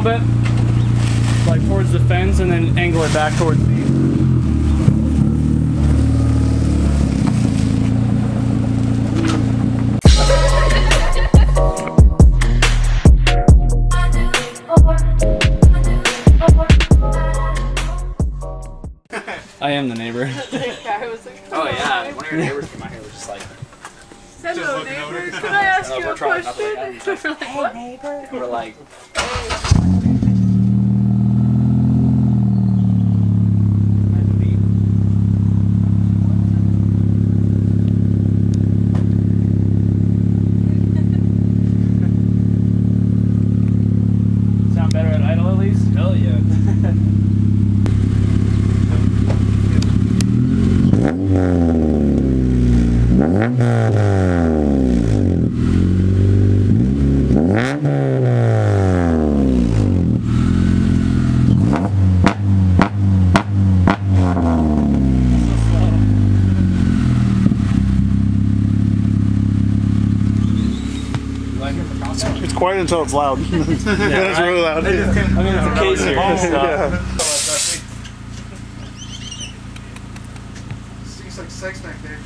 little bit, like towards the fence, and then angle it back towards me. I am the neighbor. Oh yeah, one of your neighbors came out here was just like, hello neighbor, could I ask you a question? hey neighbor. We're like, Sound better at idle at least? hell yeah. It's quiet until it's loud. Yeah, it's really loud. I mean, it's a case here. Seems like sex back there.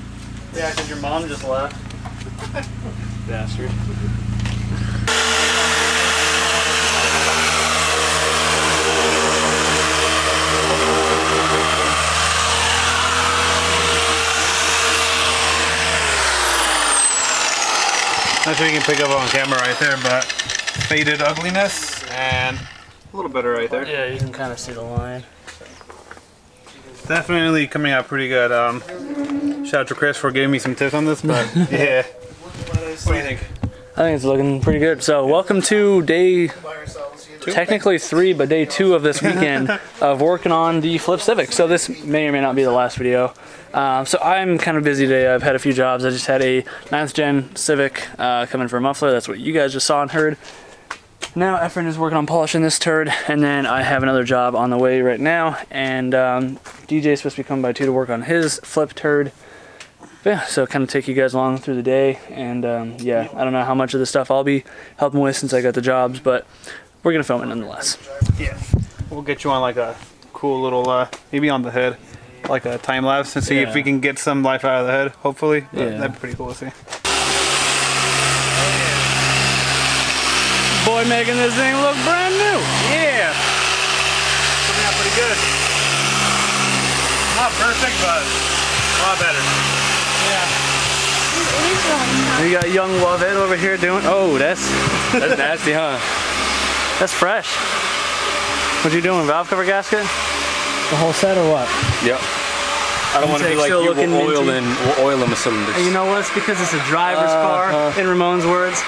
Yeah, because your mom just left. Bastard. Not sure you can pick up on camera right there, but faded ugliness and a little better right there. Yeah, you can kind of see the line. Definitely coming out pretty good. Shout out to Chris for giving me some tips on this, but yeah. What do you think? I think it's looking pretty good. So welcome to day, technically 3, but day 2 of this weekend of working on the Flip Civic. So this may or may not be the last video. So I'm kind of busy today. I've had a few jobs. I just had a 9th gen Civic coming for a muffler. That's what you guys just saw and heard. Now Efren is working on polishing this turd, and then I have another job on the way right now, and DJ is supposed to be coming by 2 to work on his flip turd. But yeah, so kind of take you guys along through the day, and yeah, I don't know how much of the stuff I'll be helping with since I got the jobs, but we're gonna film it nonetheless. Yeah. We'll get you on like a cool little, maybe on the hood, like a time lapse, and see if we can get some life out of the hood, hopefully. But that'd be pretty cool to see. Boy, making this thing look brand new. Yeah. Coming out pretty good. Not perfect, but a lot better. You got young Lovehead over here doing. Oh, that's nasty, huh? That's fresh. What you doing? Valve cover gasket? The whole set or what? Yep. I don't want to be like you, oil in the cylinders. You know what? It's because it's a driver's car, in Ramon's words.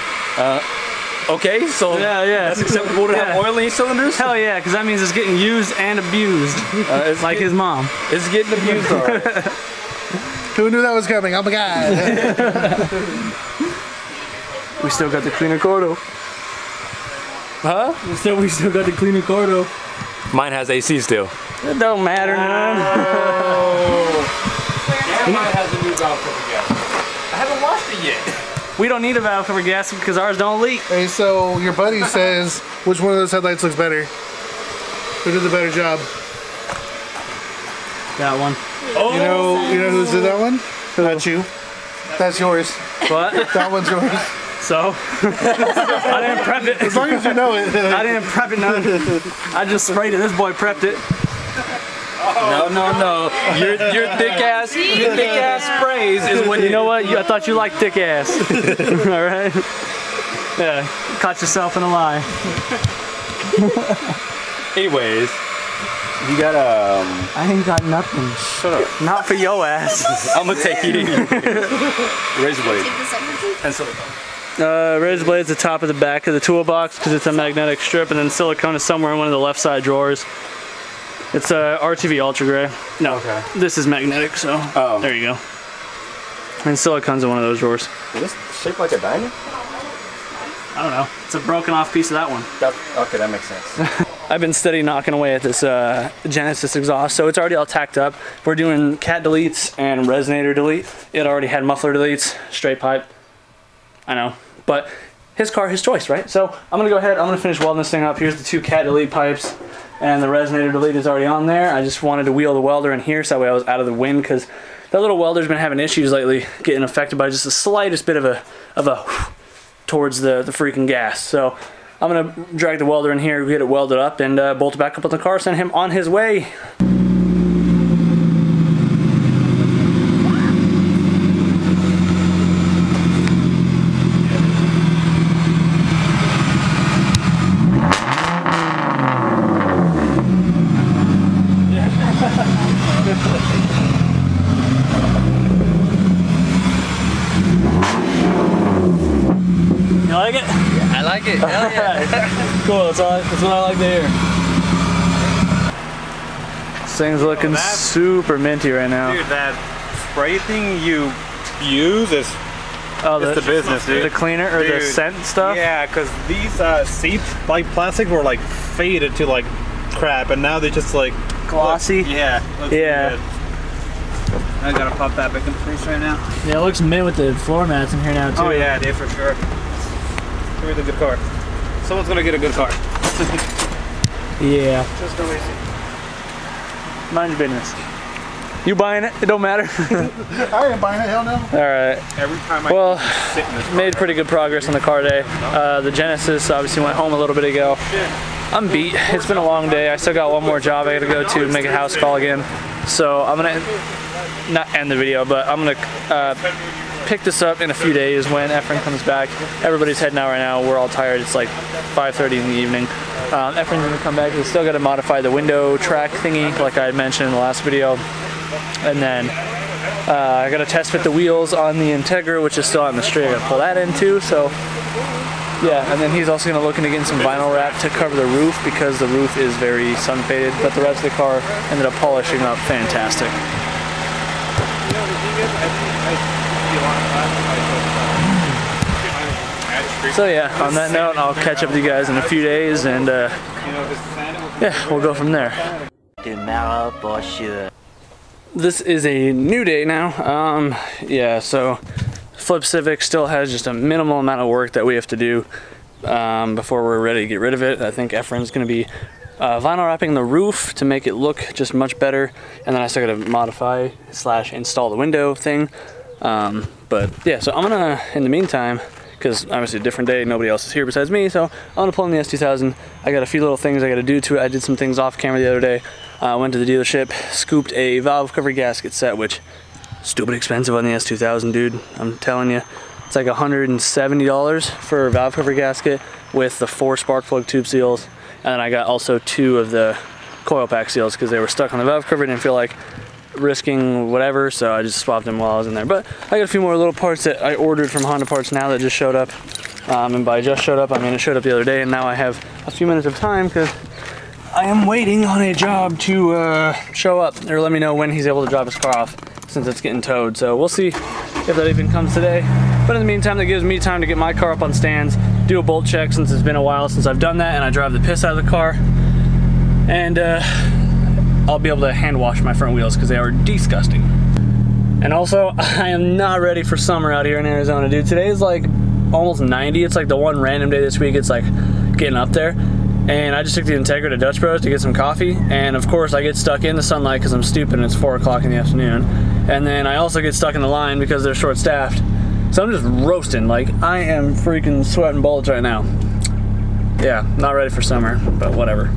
Okay, so that's acceptable to have oil in your cylinders? Hell yeah, because that means it's getting used and abused. It's like his mom. It's getting abused, all right. Who knew that was coming? Oh my god. We still got the cleaner Cordo. Huh? We still got the cleaner Cordo. Mine has AC still. It don't matter none. Yeah, mine has a new valve cover gasket. I haven't washed it yet. We don't need a valve cover gasket because ours don't leak. Hey, so your buddy says which one of those headlights looks better? Who did the better job? That one. Oh. You know who did that one? That's you. That's yours. What? That one's yours. So? I didn't prep it. As long as you know it. I didn't prep it none. I just sprayed it. This boy prepped it. No. Your thick ass sprays is what you know what? I thought you liked thick ass. All right. Yeah. Caught yourself in a lie. Anyways, you got I ain't got nothing. Shut up. Not for your ass. I'm gonna take it. Razor blade. And silicone. Razor blade's the top of the back of the toolbox because it's a magnetic strip, and then silicone is somewhere in one of the left side drawers. It's a RTV Ultra Gray. No, okay. This is magnetic, so there you go. And silicone's in one of those drawers. Is this shaped like a diamond? I don't know. It's a broken off piece of that one. Okay, that makes sense. I've been steady knocking away at this Genesis exhaust, so it's already all tacked up. We're doing cat deletes and resonator delete. It already had muffler deletes, straight pipe. I know, but his car, his choice, right? So I'm gonna go ahead, I'm gonna finish welding this thing up. Here's the 2 cat delete pipes, and the resonator delete is already on there. I just wanted to wheel the welder in here so that way I was out of the wind, because that little welder's been having issues lately, getting affected by just the slightest bit of a towards the freaking gas. So I'm gonna drag the welder in here, get it welded up, and bolt it back up on the car, send him on his way. You like it? I like it. Hell yeah. Cool. That's what I like to hear. This thing's looking super minty right now. Dude, that spray thing you use is it's the business, dude. The cleaner or the scent stuff? Yeah, because these seats, like plastic, were like faded to like crap, and now they just like glossy. Yeah. Yeah. Good. I gotta pop that back in the crease right now. Yeah, it looks mint with the floor mats in here now too. Oh yeah, dude, for sure. It's a really good car. Someone's gonna get a good car. Yeah. Just no easy. Mind your business. You buying it? It don't matter. I ain't buying it, hell no. Alright. Every time Well, sit in this car, made pretty good progress on the car today. The Genesis obviously went home a little bit ago. I'm beat. It's been a long day. I still got one more job I gotta go to, make a house call again. So I'm gonna not end the video, but I'm gonna pick this up in a few days when Efren comes back. Everybody's heading out right now. We're all tired. It's like 5:30 in the evening. Efren's gonna come back. We still gotta modify the window track thingy, like I had mentioned in the last video. And then I gotta test fit the wheels on the Integra, which is still on the street. I gotta pull that in too. So yeah, and then he's also gonna look into getting some vinyl wrap to cover the roof because the roof is very sun faded, but the rest of the car ended up polishing up fantastic. So yeah, on that note, I'll catch up with you guys in a few days, and yeah, we'll go from there. Tomorrow for sure. This is a new day now. Yeah, so Flip Civic still has just a minimal amount of work that we have to do before we're ready to get rid of it. I think Efren's going to be vinyl wrapping the roof to make it look just much better, and then I still got to modify / install the window thing. But yeah, so I'm gonna, in the meantime, because obviously a different day, nobody else is here besides me, so I'm gonna pull in the S2000. I got a few little things I gotta do to it. I did some things off camera the other day. Went to the dealership, scooped a valve cover gasket set, which stupid expensive on the S2000, dude. I'm telling you, it's like $170 for a valve cover gasket with the 4 spark plug tube seals, and then I got also 2 of the coil pack seals because they were stuck on the valve cover. Didn't feel like risking whatever, so I just swapped them while I was in there. But I got a few more little parts that I ordered from Honda Parts now that just showed up, and by just showed up I mean it showed up the other day, and now I have a few minutes of time because I am waiting on a job to show up or let me know when he's able to drop his car off since it's getting towed. So we'll see if that even comes today, but in the meantime that gives me time to get my car up on stands, do a bolt check since it's been a while since I've done that, and I drive the piss out of the car, and I'll be able to hand wash my front wheels because they are disgusting. And also, I am not ready for summer out here in Arizona, dude. Today is like almost 90. It's like the one random day this week it's like getting up there. And I just took the Integra to Dutch Bros to get some coffee. And of course I get stuck in the sunlight because I'm stupid and it's 4 o'clock in the afternoon. And then I also get stuck in the line because they're short staffed. So I'm just roasting, like I am freaking sweating bullets right now. Yeah, not ready for summer, but whatever.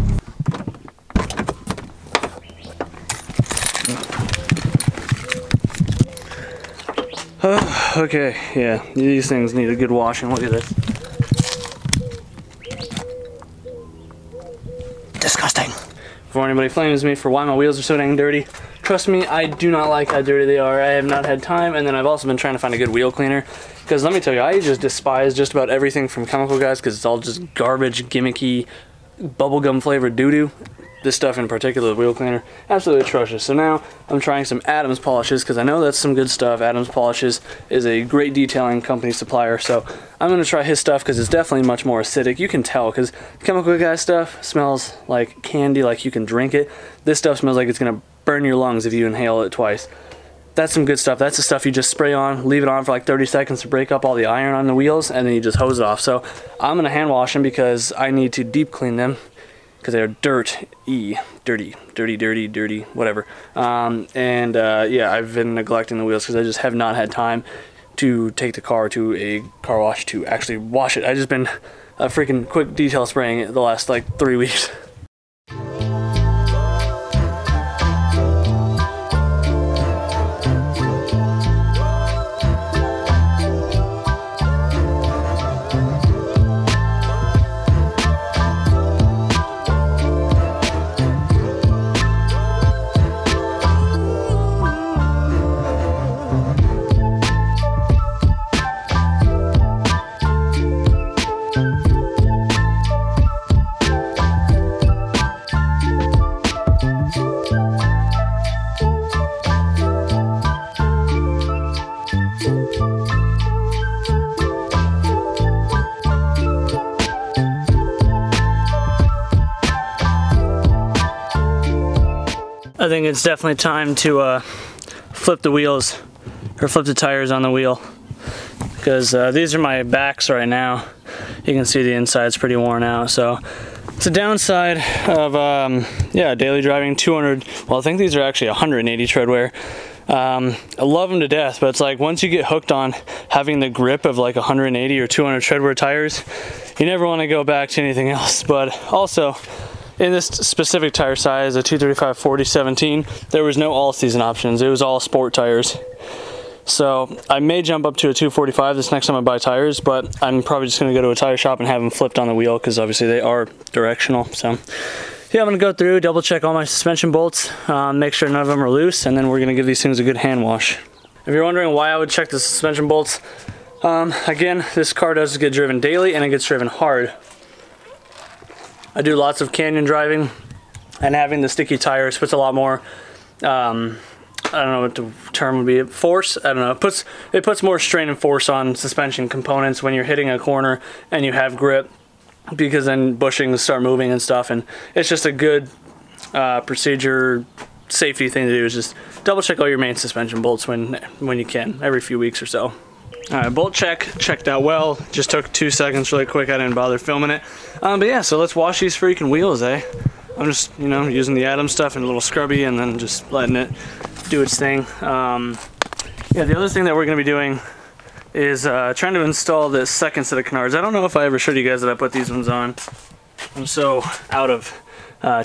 Okay, yeah, these things need a good washing. Look at this. Disgusting. Before anybody flames me for why my wheels are so dang dirty, trust me, I do not like how dirty they are. I have not had time, and then I've also been trying to find a good wheel cleaner. Because let me tell you, I just despise just about everything from Chemical Guys because it's all just garbage, gimmicky, bubblegum flavored doo-doo. This stuff in particular, the wheel cleaner, absolutely atrocious. So now I'm trying some Adams polishes because I know that's some good stuff. Adams Polishes is a great detailing company supplier, so I'm going to try his stuff because it's definitely much more acidic. You can tell because Chemical Guy stuff smells like candy, like you can drink it. This stuff smells like it's going to burn your lungs if you inhale it twice. that's some good stuff. That's the stuff you just spray on, leave it on for like 30 seconds to break up all the iron on the wheels, and then you just hose it off. So I'm gonna hand wash them because I need to deep clean them because they're dirty, whatever. Yeah, I've been neglecting the wheels because I just have not had time to take the car to a car wash to actually wash it. I've just been a freaking quick detail spraying it the last like 3 weeks. I think it's definitely time to flip the wheels, or flip the tires on the wheel, because these are my backs right now. You can see the inside's pretty worn out, so it's a downside of yeah, daily driving 200, well I think these are actually 180 tread wear. I love them to death, but it's like once you get hooked on having the grip of like 180 or 200 tread wear tires, you never want to go back to anything else. But also, in this specific tire size, a 235/40/17, there was no all-season options. It was all sport tires. So I may jump up to a 245 this next time I buy tires, but I'm probably just going to go to a tire shop and have them flipped on the wheel because obviously they are directional. So yeah, I'm going to go through, double check all my suspension bolts, make sure none of them are loose, and then we're going to give these things a good hand wash. If you're wondering why I would check the suspension bolts, again, this car does get driven daily and it gets driven hard. I do lots of canyon driving, and having the sticky tires puts a lot more, I don't know what the term would be, force? I don't know. It puts more strain and force on suspension components when you're hitting a corner and you have grip, because then bushings start moving and stuff, and it's just a good procedure, safety thing to do is just double check all your main suspension bolts when you can, every few weeks or so. Alright, bolt check, checked out well. Just took 2 seconds really quick, I didn't bother filming it. But yeah, so let's wash these freaking wheels, eh? I'm just, you know, using the Atom stuff and a little scrubby and then just letting it do its thing. Yeah, the other thing that we're going to be doing is trying to install this second set of canards. I don't know if I ever showed you guys that I put these ones on. I'm so out of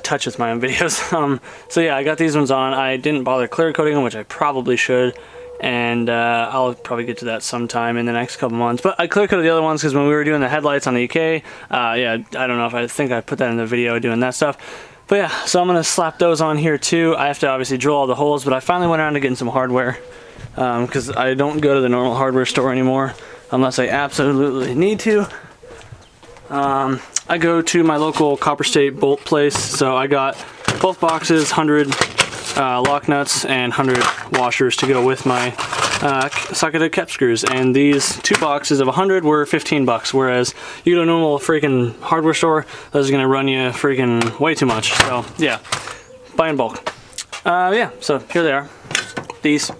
touch with my own videos. So yeah, I got these ones on. I didn't bother clear coating them, which I probably should. And I'll probably get to that sometime in the next couple months. But I clear coated the other ones because when we were doing the headlights on the UK, yeah, I don't know if I think I put that in the video doing that stuff. But yeah, so I'm going to slap those on here too. I have to obviously drill all the holes, but I finally went around to getting some hardware because I don't go to the normal hardware store anymore unless I absolutely need to. I go to my local Copper State bolt place, so I got both boxes, 100 lock nuts and 100 washers to go with my socketed cap screws, and these 2 boxes of 100 were 15 bucks, whereas you go to a normal freaking hardware store, those are gonna run you freaking way too much. So yeah, buy in bulk. Yeah, so here they are, these,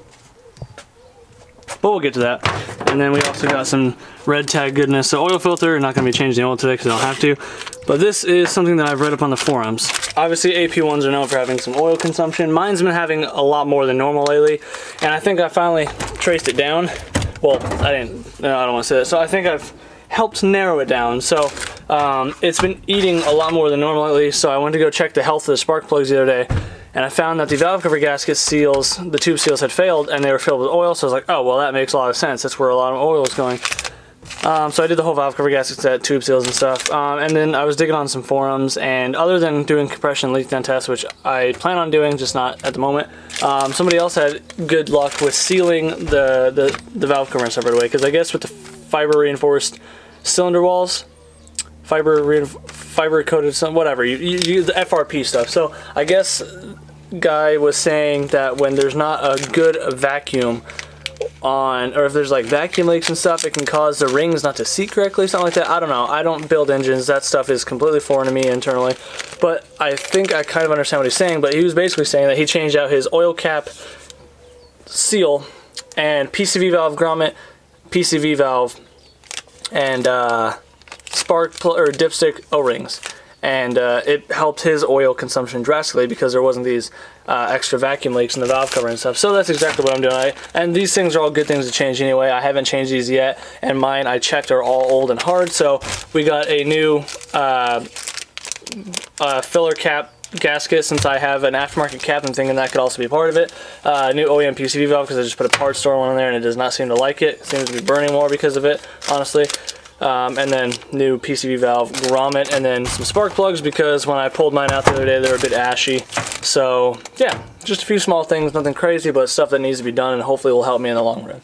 but we'll get to that. And then we also got some red tag goodness. So oil filter, not gonna be changing the oil today because I don't have to, but this is something that I've read up on the forums. Obviously AP1s are known for having some oil consumption. Mine's been having a lot more than normal lately, and I think I finally traced it down. Well, I don't want to say that. So I think I've helped narrow it down. So it's been eating a lot more than normal lately, so I went to go check the health of the spark plugs the other day, and I found that the valve cover gasket seals, the tube seals had failed, and they were filled with oil, so I was like, oh, well, that makes a lot of sense. That's where a lot of oil is going. So I did the whole valve cover gasket set, tube seals and stuff, and then I was digging on some forums, and other than doing compression leak down tests, which I plan on doing, just not at the moment, somebody else had good luck with sealing the valve cover in a separate way, because I guess with the fiber reinforced cylinder walls, fiber coated, whatever, you use the FRP stuff. So I guess guy was saying that when there's not a good vacuum on, or if there's like vacuum leaks and stuff, it can cause the rings not to seat correctly, something like that. I don't know. I don't build engines. That stuff is completely foreign to me internally. But I think I kind of understand what he's saying. But he was basically saying that he changed out his oil cap seal and PCV valve grommet, PCV valve, and spark plug or dipstick O-rings. And it helped his oil consumption drastically because there wasn't these extra vacuum leaks in the valve cover and stuff. So that's exactly what I'm doing. And these things are all good things to change anyway. I haven't changed these yet, and mine I checked are all old and hard. So we got a new filler cap gasket, since I have an aftermarket cap. I'm thinking that could also be part of it. New OEM PCV valve because I just put a part store one in there and it does not seem to like it. It seems to be burning more because of it, honestly. And then new PCV valve grommet, and then some spark plugs because when I pulled mine out the other day they were a bit ashy. So yeah, just a few small things, nothing crazy, but stuff that needs to be done and hopefully will help me in the long run.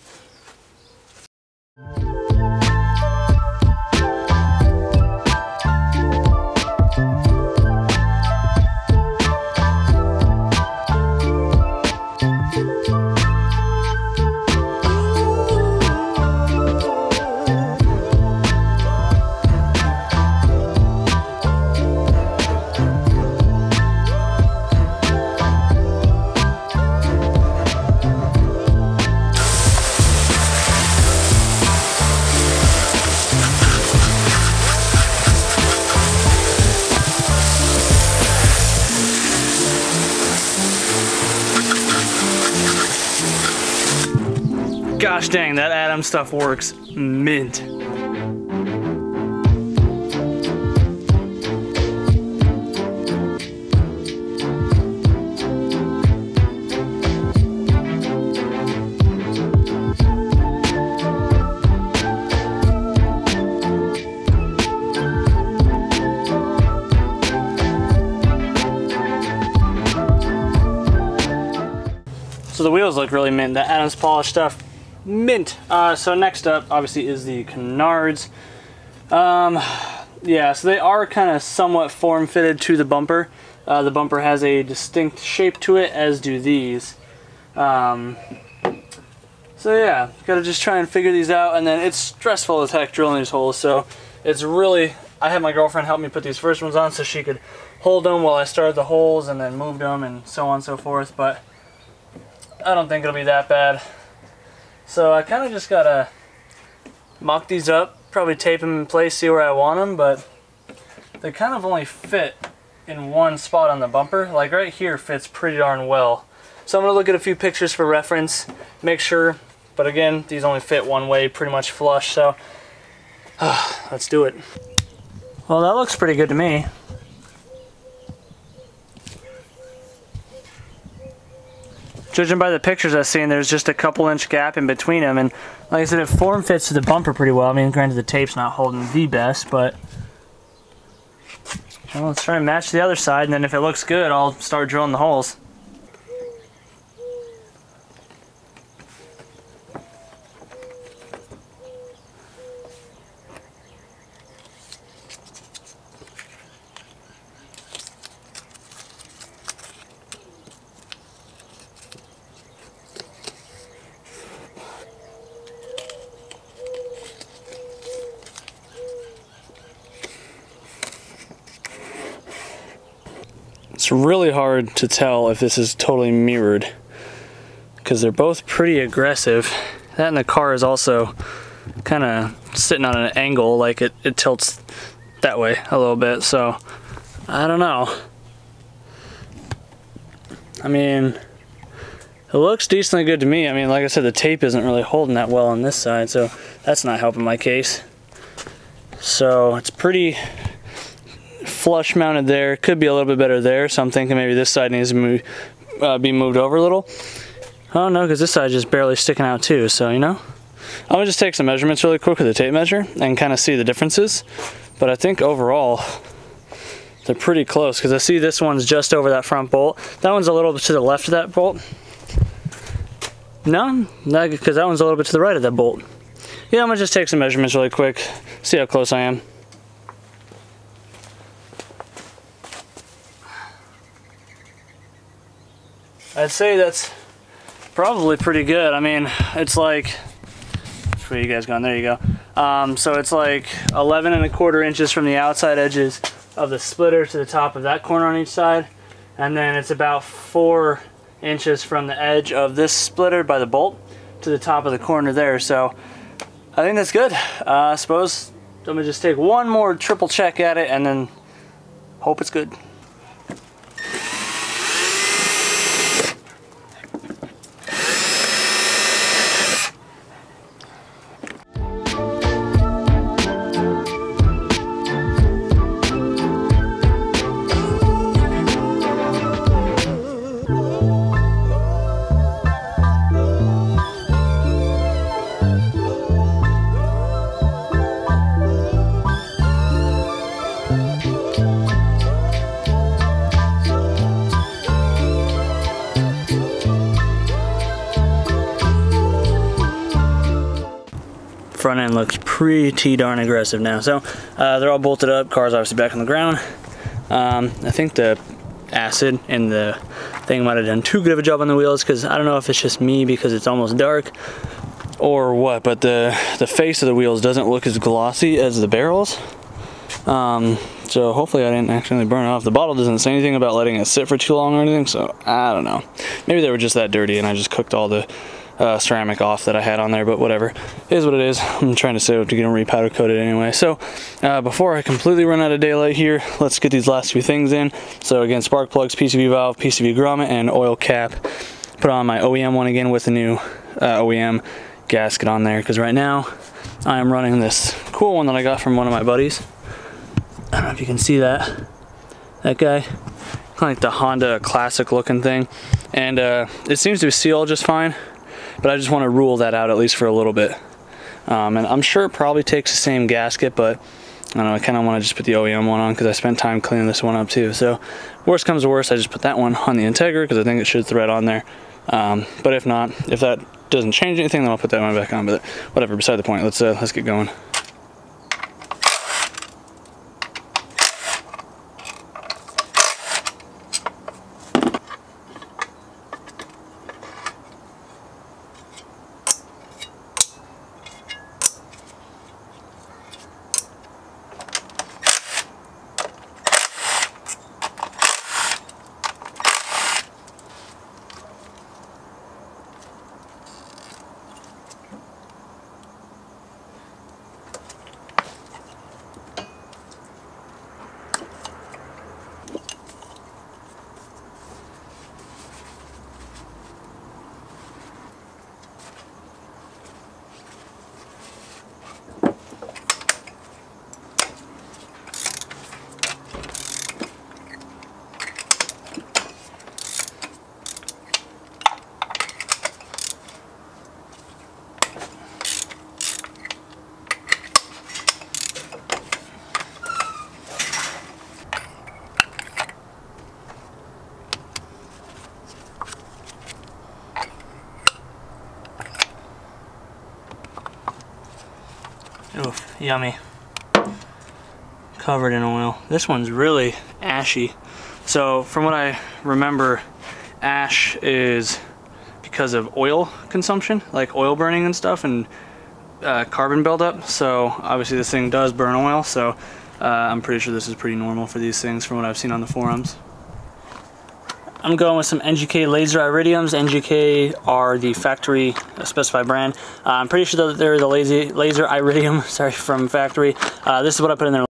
Gosh dang, that Atom stuff works mint. So the wheels look really mint. The Adam's polish stuff, mint. So next up obviously is the canards. Yeah, so they are kind of somewhat form fitted to the bumper. The bumper has a distinct shape to it, as do these. So yeah, gotta just try and figure these out, and then it's stressful as heck drilling these holes, so it's really, I had my girlfriend help me put these first ones on so she could hold them while I started the holes and then moved them and so on and so forth, but I don't think it'll be that bad. So I kind of just gotta mock these up, probably tape them in place, see where I want them, but they kind of only fit in one spot on the bumper. Like right here fits pretty darn well. So I'm gonna look at a few pictures for reference, make sure, but again, these only fit one way, pretty much flush, so let's do it. Well, that looks pretty good to me. Judging by the pictures I've seen, there's just a couple inch gap in between them, and like I said, it form fits to the bumper pretty well. I mean, granted the tape's not holding the best, but well, let's try and match the other side, and then if it looks good, I'll start drilling the holes. It's really hard to tell if this is totally mirrored because they're both pretty aggressive. That in the car is also kind of sitting on an angle, like it tilts that way a little bit, so I don't know. I mean, it looks decently good to me. I mean, like I said, the tape isn't really holding that well on this side, so that's not helping my case. So it's pretty flush mounted there. Could be a little bit better there, so I'm thinking maybe this side needs to be moved over a little. Oh no, because this side's just barely sticking out too, so you know. I'm gonna just take some measurements really quick with the tape measure and kind of see the differences. But I think overall they're pretty close, because I see this one's just over that front bolt. That one's a little bit to the left of that bolt. No, because that one's a little bit to the right of that bolt. Yeah, I'm gonna just take some measurements really quick, see how close I am. I'd say that's probably pretty good. I mean, it's like, where you guys going? There you go. So it's like 11 1/4 inches from the outside edges of the splitter to the top of that corner on each side, and then it's about 4 inches from the edge of this splitter by the bolt to the top of the corner there. So I think that's good. I suppose I'm gonna just take one more triple check at it and then hope it's good. Front end looks pretty darn aggressive now. So they're all bolted up, car's obviously back on the ground. I think the acid in the thing might have done too good of a job on the wheels, because I don't know if it's just me because it's almost dark or what, but the face of the wheels doesn't look as glossy as the barrels. So hopefully I didn't accidentally burn it off. The bottle doesn't say anything about letting it sit for too long or anything, so I don't know. Maybe they were just that dirty and I just cooked all the ceramic off that I had on there, but whatever. It is what it is. I'm trying to save up to get them repowder coated anyway. So before I completely run out of daylight here, let's get these last few things in. So again, spark plugs, PCV valve, PCV grommet, and oil cap. Put on my OEM one again with the new OEM gasket on there, because right now I am running this cool one that I got from one of my buddies. I don't know if you can see that guy, kind of like the Honda classic looking thing, and it seems to seal just fine, but I just want to rule that out at least for a little bit. And I'm sure it probably takes the same gasket, but I don't know, I kind of want to just put the OEM one on because I spent time cleaning this one up too. So worst comes to worst, I just put that one on the Integra because I think it should thread on there. But if not, if that doesn't change anything, then I'll put that one back on. But whatever, beside the point. Let's get going. Oof, yummy. Covered in oil. This one's really ashy. So from what I remember, ash is because of oil consumption, like oil burning and stuff, and carbon buildup. So obviously this thing does burn oil, so I'm pretty sure this is pretty normal for these things from what I've seen on the forums. I'm going with some NGK laser iridiums. NGK are the factory specified brand. I'm pretty sure that they're the laser iridium, sorry, from factory. This is what I put in there.